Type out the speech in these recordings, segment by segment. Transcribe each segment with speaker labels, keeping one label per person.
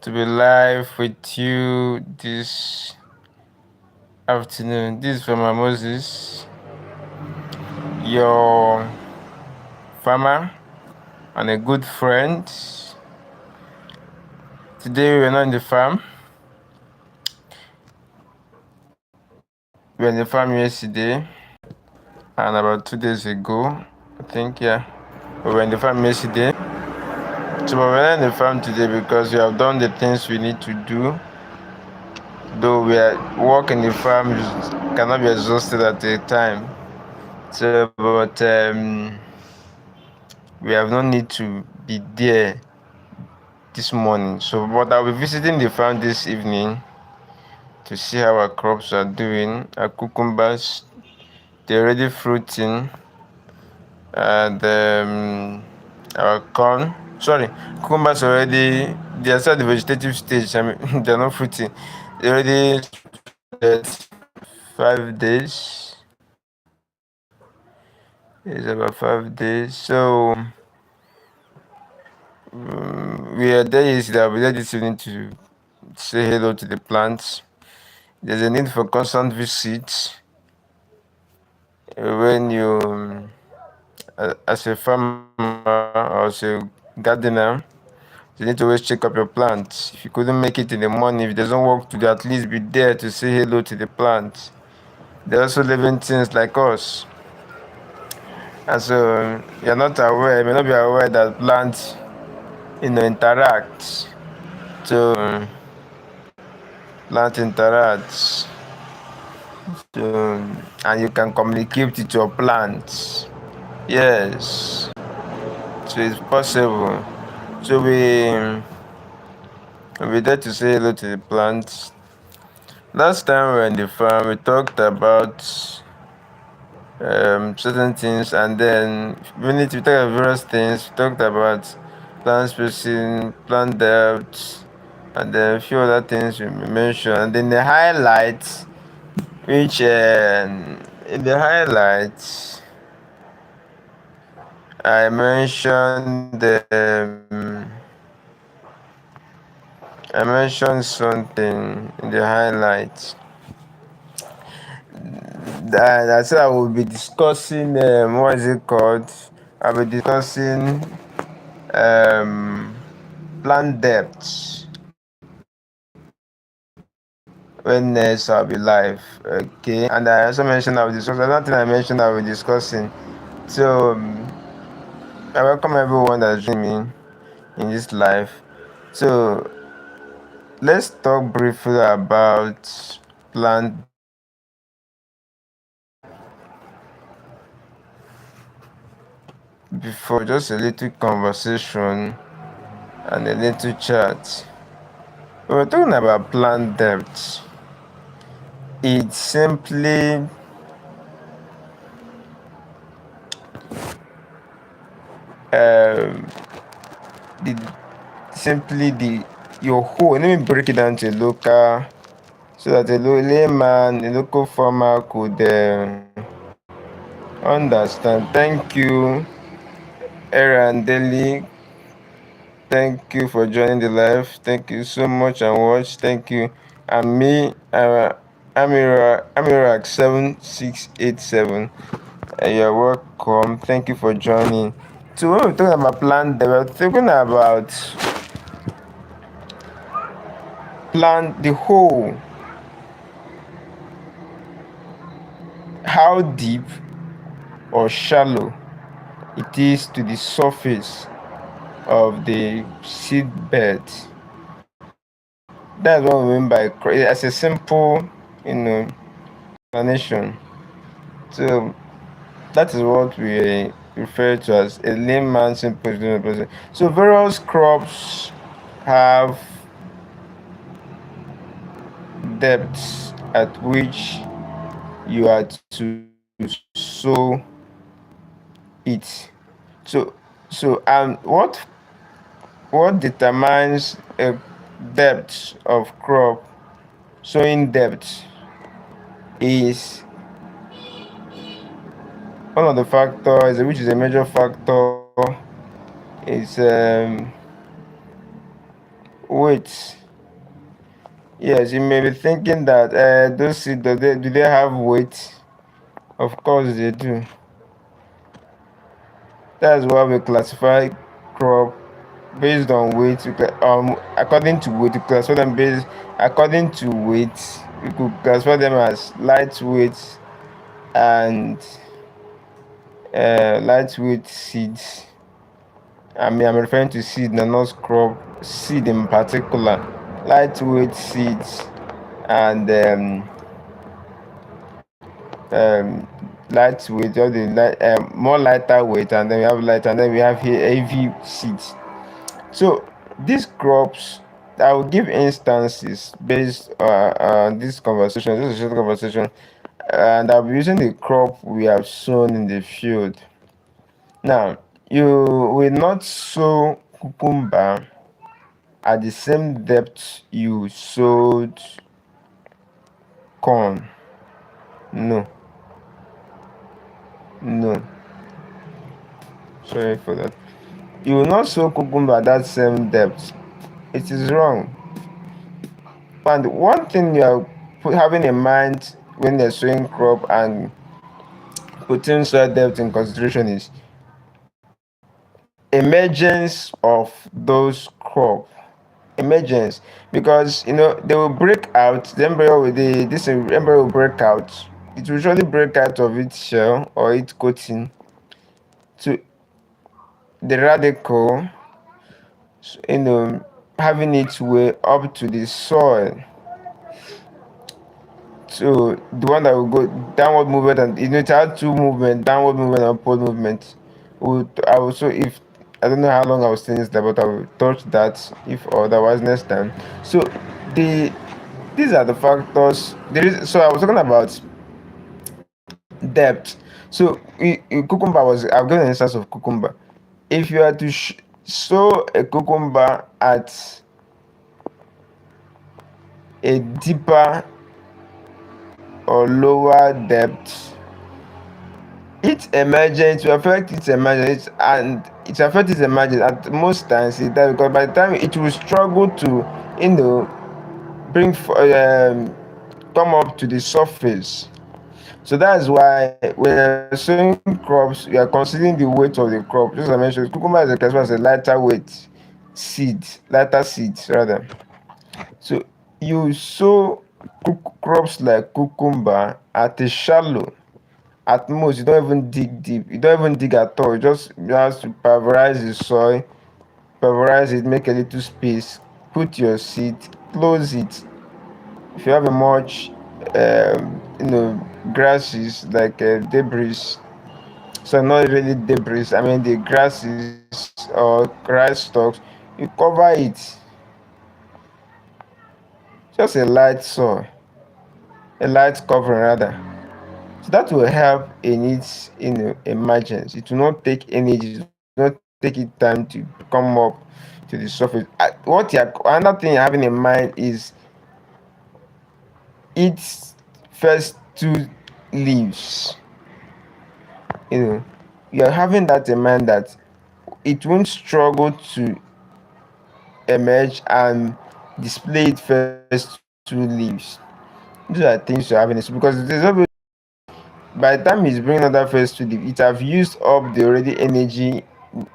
Speaker 1: to be live with you this afternoon. This is Farmer Moses, your farmer and a good friend. Today we are not in the farm. We were in the farm yesterday and about 2 days ago, I think, yeah. We were in the farm yesterday. So we're not in the farm today because we have done the things we need to do. Though we are working the farm, you cannot be exhausted at a time. So, but we have no need to be there this morning. So, but I'll be visiting the farm this evening to see how our crops are doing. Our cucumbers, they're already fruiting, and our corn. Sorry, cucumbers already. They are still at the vegetative stage. I mean, they're not fruiting. They already 5 days. It's about 5 days. So we are there yesterday. I'll be there this evening to say hello to the plants. There's a need for constant visits when you, as a farmer or as a gardener, you need to always check up your plants. If you couldn't make it in the morning, if it doesn't work to at least be there to say hello to the plants. They're also living things like us. And so you're not aware, you may not be aware that plants, interact. So plant interacts. So, and you can communicate with your plants. Yes. So it's possible. So we there to say hello to the plants. Last time we were in the farm, we talked about certain things, and then we talked about various things. We talked about plant spacing, plant depth, and then a few other things we mentioned. And then the highlights, which in the highlights, I mentioned I mentioned something in the highlights. I said I will be discussing what is it called? I'll be discussing plant depth when next I'll be live. Okay, and I also mentioned I will discuss another thing I mentioned I will be discussing. So I welcome everyone that's joining me in this live. So let's talk briefly about plant depth. Before, just a little conversation and a little chat. We were talking about plant depth. It's simply the the your whole. Let me break it down to a local, so that a layman, a local farmer could understand. Thank you, Aaron Daly. Thank you for joining the live. Thank you so much and watch. Thank you. And me, Amirak 7687. You're welcome. Thank you for joining. So when we're talking about plant, we're talking about plant the whole. How deep or shallow it is to the surface of the seed bed. That's what we mean by as a simple, explanation. So that is what we refer to as a layman simple explanation. So various crops have depths at which you are to sow it. What determines a depth of crop sowing depth is one of the factors, which is a major factor, is Wait. Yes, you may be thinking that those seeds, do they have weight? Of course they do. That's why we classify crop based on weight. According to weight, we classify them based according to weight. We could classify them as lightweight and lightweight seeds. I'm referring to seed, not crop. Seed in particular, lightweight seeds, and lightweight, or the more lighter weight, and then we have light, and then we have heavy seeds. So these crops, I will give instances based on this conversation. This is a short conversation, and I'll be using the crop we have sown in the field. Now, you will not sow cucumber at the same depth you sowed corn. No, no. Sorry for that. You will not sow cucumber at that same depth. It is wrong. And one thing you are having in mind when you're sowing crop and putting soil depth in consideration is emergence of those crop. Emergence, because they will break out. The embryo will this embryo will break out. It will usually break out of its shell or its coating to the radicle, you know, having its way up to the soil. So the one that will go downward movement, and it has two movement, downward movement and upward movement. I will, so if I don't know how long I was saying this, but I will touch that if otherwise next time. So the these are the factors. So I was talking about depth. So cucumber was, I've given an instance of cucumber. If you are to sow a cucumber at a deeper or lower depth, its emergence will affect its emergence, and it affects its emergence at most times is that because by the time it will struggle to bring come up to the surface. So that's why when you're sowing crops, you are considering the weight of the crop. Just as I mentioned, cucumber is classified as a lighter weight seed, lighter seeds rather. So you sow crops like cucumber at a shallow. At most, you don't even dig deep. You don't even dig at all. You have to pulverize the soil, pulverize it, make a little space, put your seed, close it. If you have a mulch, grasses like debris. So not really debris. I mean the grasses or rice stalks. You cover it. Just a light soil, a light covering rather. So that will help in its emergence. It will not take energy, it will not take it time to come up to the surface. Another thing you're having in mind is its first two leaves. You're having that in mind that it won't struggle to emerge and display its first two leaves. These are things you're having because by the time it's bringing another first to leaf, it have used up the already energy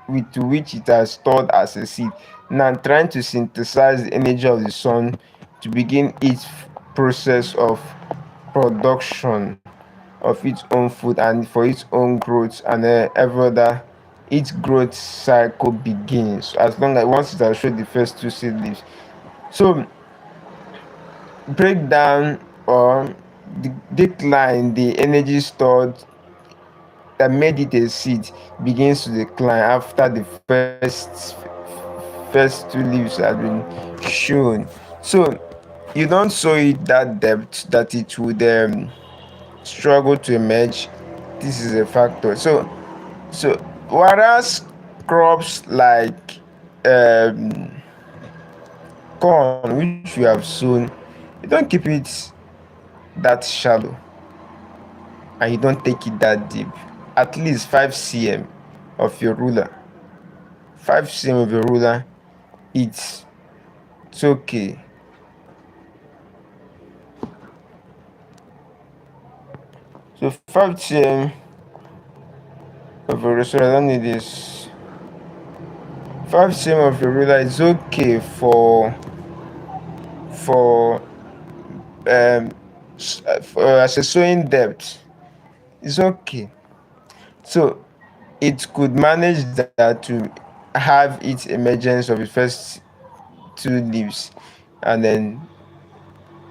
Speaker 1: with which it has stored as a seed. Now trying to synthesize the energy of the sun to begin its process of production of its own food and for its own growth, and every other its growth cycle begins as long as once it has showed the first two seed leaves. So breakdown or decline the energy stored that made it a seed begins to decline after the first two leaves have been shown. So you don't sow it that depth that it would struggle to emerge. This is a factor. So whereas crops like corn which you have sown, you don't keep it that shallow and you don't take it that deep. At least 5 cm of your ruler. 5 cm of your ruler, it's It's okay. So 5 of a sorry, I don't need this. 5 of a ruler is okay for as a sowing depth. It's okay. So it could manage that to have its emergence of the first 2 leaves and then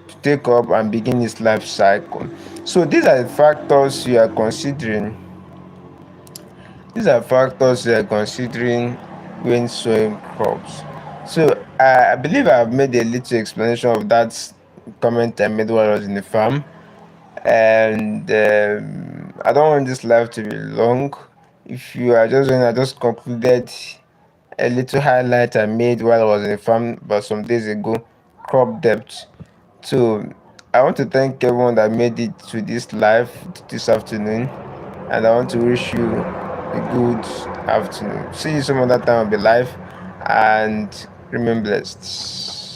Speaker 1: to take up and begin its life cycle. So these are the factors you are considering. These are factors you are considering when sowing crops. So I believe I've made a little explanation of that comment I made while I was in the farm. And I don't want this live to be long. If you are just when I just concluded a little highlight I made while I was in the farm about some days ago, crop depth. So I want to thank everyone that made it to this live this afternoon, and I want to wish you a good afternoon. See you some other time on the live, and remain blessed.